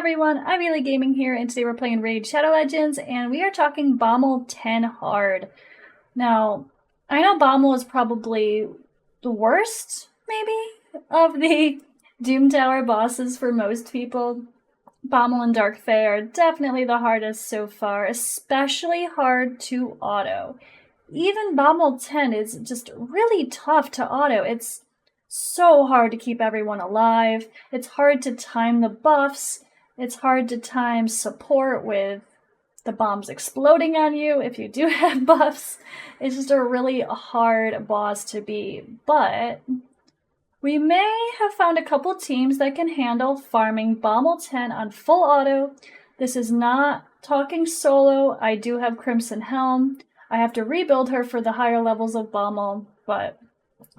everyone, I'm Ely Gaming here, and today we're playing Raid Shadow Legends, and we are talking Bommel 10 Hard. Now, I know Bommel is probably the worst, maybe, of the Doom Tower bosses for most people. Bommel and Dark Fae are definitely the hardest so far, especially hard to auto. Even Bommel 10 is just really tough to auto. It's so hard to keep everyone alive. It's hard to time the buffs. It's hard to time support with the bombs exploding on you if you do have buffs. It's just a really hard boss to beat. But we may have found a couple teams that can handle farming Bommel 10 on full auto. This is not talking solo. I do have Crimson Helm. I have to rebuild her for the higher levels of Bommel, but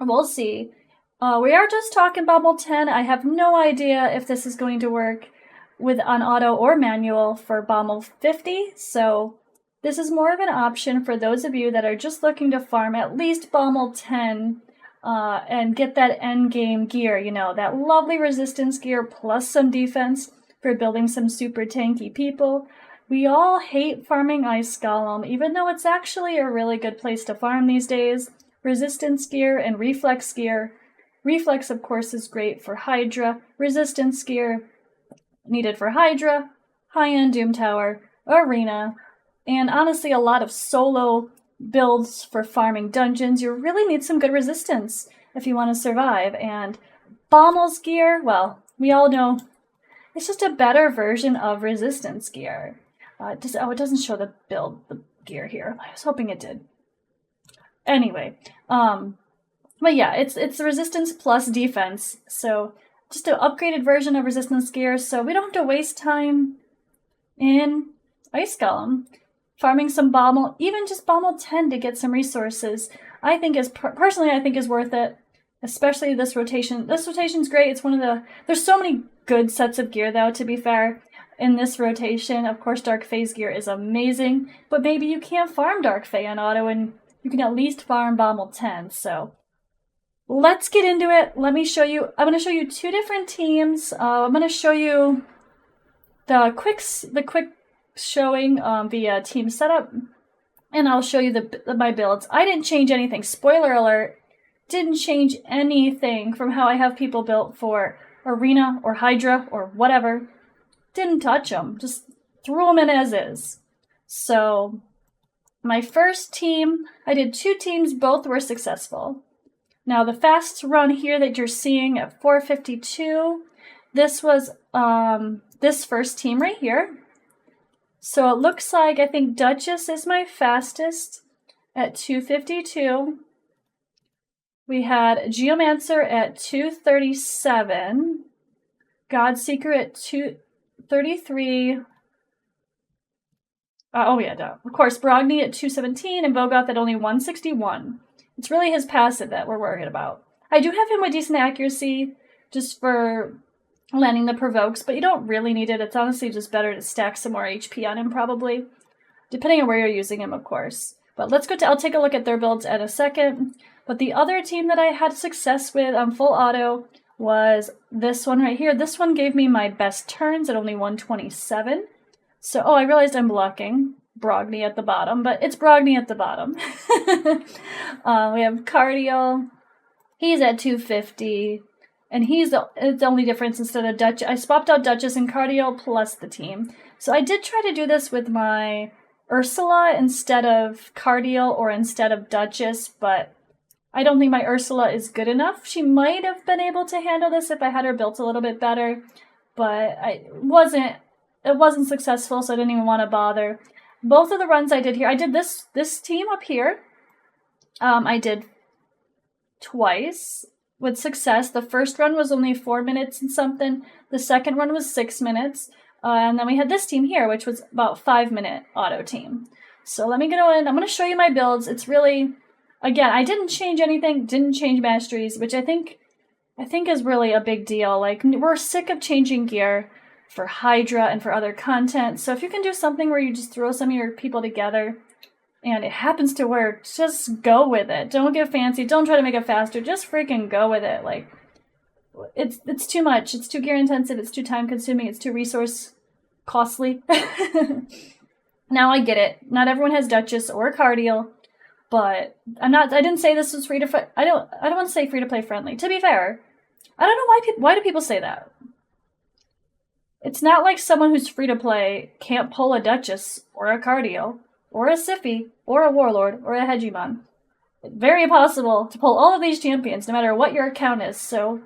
we'll see. We are just talking Bommel 10. I have no idea if this is going to work on auto or manual for Bommel 50, so this is more of an option for those of you that are just looking to farm at least Bommel 10 and get that end game gear, you know, that lovely resistance gear plus some defense for building some super tanky people. We all hate farming Ice Golem, even though it's actually a really good place to farm these days. Resistance gear and reflex gear. Reflex, of course, is great for Hydra. Resistance gear, needed for Hydra, high-end Doom Tower, Arena, and honestly a lot of solo builds for farming dungeons. You really need some good resistance if you want to survive. And Bommel's gear, well, we all know it's just a better version of resistance gear. It doesn't show the gear here. I was hoping it did. Anyway, but yeah, it's resistance plus defense, so just an upgraded version of resistance gear, so we don't have to waste time in Ice Golem. Farming some Bommel, even just Bommel 10 to get some resources, I think personally is worth it, especially this rotation. This rotation's great. It's there's so many good sets of gear though, to be fair, in this rotation. Of course, Dark Fae's gear is amazing, but maybe you can't farm Dark Fae on auto and you can at least farm Bommel 10, so let's get into it. Let me show you. I'm going to show you two different teams. I'm going to show you the quick showing via team setup, and I'll show you my builds. I didn't change anything. Spoiler alert, didn't change anything from how I have people built for Arena or Hydra or whatever. Didn't touch them. Just threw them in as is. So my first team, I did two teams. Both were successful. Now, the fast run here that you're seeing at 452, this was this first team right here. So it looks like, I think Duchess is my fastest at 252. We had Geomancer at 237, Godseeker at 233. Of course, Brogni at 217, and Vogoth at only 161. It's really his passive that we're worried about. I do have him with decent accuracy just for landing the provokes, but you don't really need it. It's honestly just better to stack some more HP on him, probably. Depending on where you're using him, of course. But I'll take a look at their builds in a second. But the other team that I had success with on full auto was this one right here. This one gave me my best turns at only 127. So, I realized I'm blocking Brogni at the bottom, but it's Brogni at the bottom. We have Cardiel. He's at 250, and it's the only difference. Instead of Duchess, I swapped out Duchess and Cardiel plus the team. So I did try to do this with my Ursula instead of Cardiel or instead of Duchess, but I don't think my Ursula is good enough. She might have been able to handle this if I had her built a little bit better, but it wasn't successful, so I didn't even want to bother. Both of the runs I did here, I did this team up here. I did twice with success. The first run was only 4 minutes and something. The second run was 6 minutes. And then we had this team here, which was about 5-minute auto team. So let me go in. I'm going to show you my builds. It's really, again, I didn't change anything. Didn't change masteries, which I think is really a big deal. Like, we're sick of changing gear for Hydra and for other content. So if you can do something where you just throw some of your people together and it happens to work, just go with it. Don't get fancy. Don't try to make it faster. Just freaking go with it. Like, It's too much. It's too gear intensive. It's too time consuming. It's too resource costly. Now I get it. Not everyone has Duchess or Cardiel, but I didn't say this was free to. I don't want to say free to play friendly. To be fair, I don't know why do people say that. It's not like someone who's free to play can't pull a Duchess or a Cardiel or a Siphi or a Warlord or a Hegemon. It's very possible to pull all of these champions no matter what your account is. So,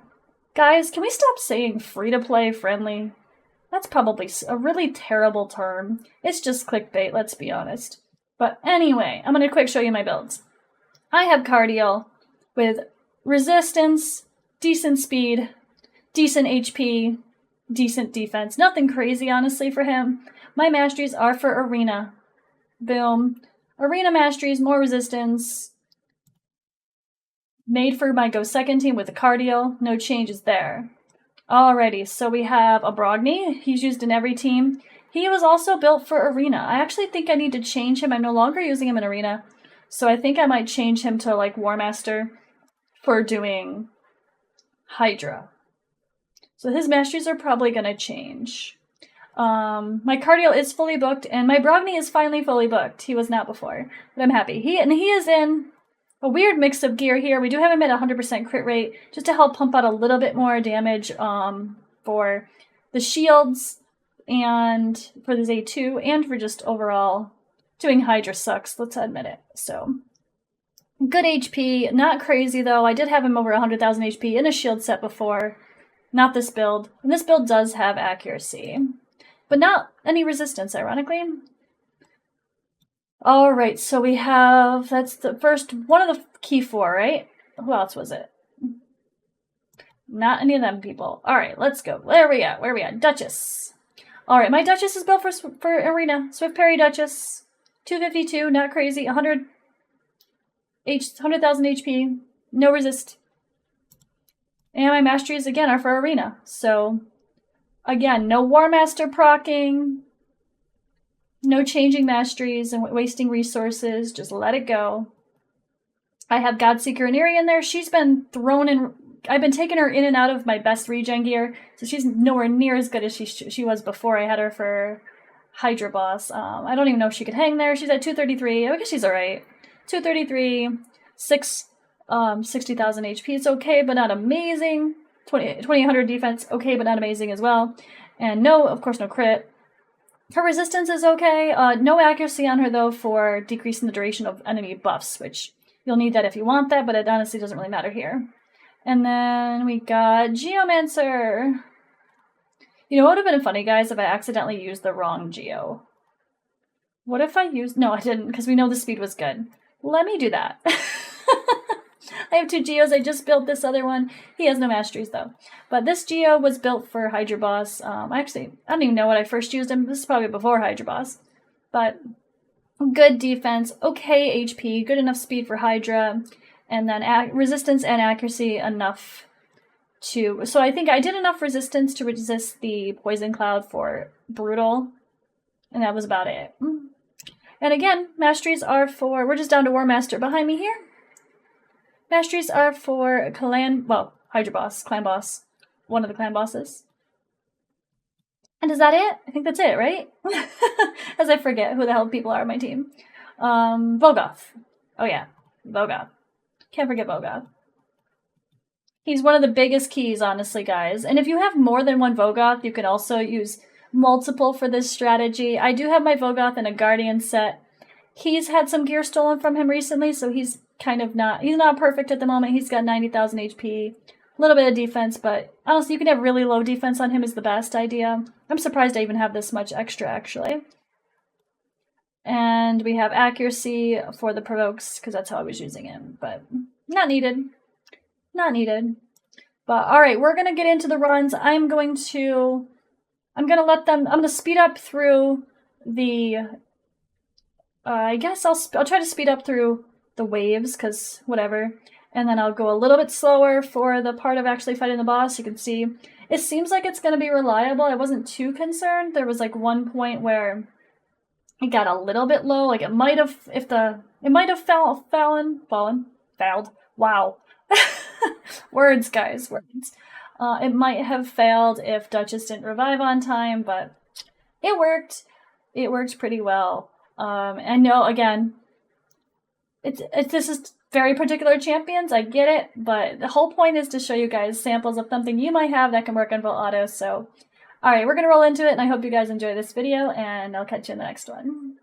guys, can we stop saying free to play friendly? That's probably a really terrible term. It's just clickbait, let's be honest. But anyway, I'm going to quick show you my builds. I have Cardiel with resistance, decent speed, decent HP, decent defense. Nothing crazy, honestly, for him. My masteries are for Arena. Boom. Arena masteries, more resistance. Made for my Go Second team with the Cardiel. No changes there. Alrighty, so we have a Brogni. He's used in every team. He was also built for Arena. I actually think I need to change him. I'm no longer using him in Arena. So I think I might change him to like War Master for doing Hydra. So his masteries are probably going to change. My Cardiel is fully booked, and my Brogni is finally fully booked. He was not before, but I'm happy. He is in a weird mix of gear here. We do have him at 100% crit rate, just to help pump out a little bit more damage for the shields, and for the A2, and for just overall doing Hydra sucks, let's admit it. So, good HP, not crazy though. I did have him over 100,000 HP in a shield set before. Not this build. And this build does have accuracy, but not any resistance, ironically. Alright, so we have, that's the first, one of the key four, right? Who else was it? Not any of them people. Alright, let's go. Where are we at? Duchess. Alright, my Duchess is built for Arena. Swift Parry Duchess. 252, not crazy. 100,000 HP. No resist. And my masteries, again, are for Arena. So, again, no War Master procking. No changing masteries and wasting resources. Just let it go. I have Godseeker and Eerie in there. She's been thrown in. I've been taking her in and out of my best regen gear, so she's nowhere near as good as she was before I had her for Hydra boss. I don't even know if she could hang there. She's at 233. I guess she's alright. 233, 60,000 HP. It's okay, but not amazing. 2800 defense. Okay, but not amazing as well. And no, of course, no crit. Her resistance is okay. No accuracy on her, though, for decreasing the duration of enemy buffs, which you'll need that if you want that, but it honestly doesn't really matter here. And then we got Geomancer. You know what would have been funny, guys, if I accidentally used the wrong Geo? What if I used... No, I didn't, because we know the speed was good. Let me do that. I have two Geos. I just built this other one. He has no masteries, though. But this Geo was built for Hydra Boss. I don't even know what I first used him. This is probably before Hydra Boss. But good defense, okay HP, good enough speed for Hydra, and then resistance and accuracy enough to... So I think I did enough resistance to resist the Poison Cloud for Brutal, and that was about it. And again, masteries are for... We're just down to War Master behind me here. Masteries are for Hydra Boss, Clan Boss, one of the Clan Bosses. And is that it? I think that's it, right? As I forget who the hell people are on my team. Vogoth. Oh yeah, Vogoth. Can't forget Vogoth. He's one of the biggest keys, honestly, guys. And if you have more than one Vogoth, you can also use multiple for this strategy. I do have my Vogoth in a Guardian set. He's had some gear stolen from him recently, so he's kind of he's not perfect at the moment. He's got 90,000 HP, a little bit of defense, but honestly, you can have really low defense on him is the best idea. I'm surprised I even have this much extra, actually. And we have accuracy for the provokes, because that's how I was using him, but not needed. Not needed. But, alright, we're going to get into the runs. I'm going to speed up through the... I guess I'll try to speed up through the waves, because whatever. And then I'll go a little bit slower for the part of actually fighting the boss. You can see it seems like it's going to be reliable. I wasn't too concerned. There was like one point where it got a little bit low. Like it might have, fouled. Wow. Words, guys, words. It might have failed if Duchess didn't revive on time, but it worked. It worked pretty well. And no, again, this is very particular champions, I get it, but the whole point is to show you guys samples of something you might have that can work in full auto, so alright, we're gonna roll into it, and I hope you guys enjoy this video, and I'll catch you in the next one.